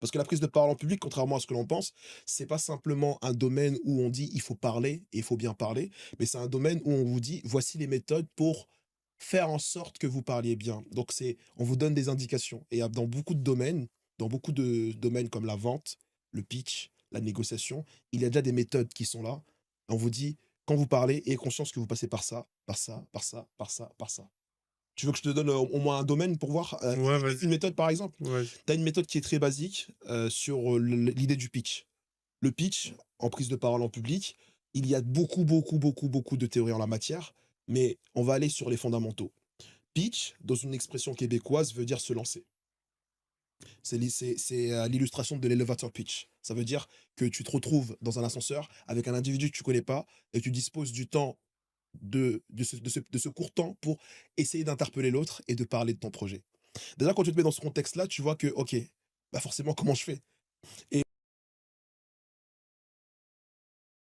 Parce que la prise de parole en public, contrairement à ce que l'on pense, c'est pas simplement un domaine où on dit: «Il faut parler et il faut bien parler», mais c'est un domaine où on vous dit: «Voici les méthodes pour faire en sorte que vous parliez bien». Donc c'est on vous donne des indications et dans beaucoup de domaines, dans beaucoup de domaines comme la vente, le pitch, la négociation, il y a déjà des méthodes qui sont là. On vous dit: «Quand vous parlez, ayez conscience que vous passez par ça, par ça, par ça, par ça, par ça». Tu veux que je te donne, au moins un domaine pour voir, Ouais, vas-y, une méthode par exemple? vas-y. Tu as une méthode qui est très basique, sur, l'idée du pitch. Le pitch, en prise de parole en public, il y a beaucoup, beaucoup, beaucoup, beaucoup de théories en la matière, mais on va aller sur les fondamentaux. Pitch, dans une expression québécoise, veut dire se lancer. L'illustration de l'elevator pitch. Ça veut dire que tu te retrouves dans un ascenseur avec un individu que tu connais pas et tu disposes du temps de ce court temps pour essayer d'interpeller l'autre et de parler de ton projet. Déjà, quand tu te mets dans ce contexte-là, tu vois que, OK, bah, forcément, comment je fais? Et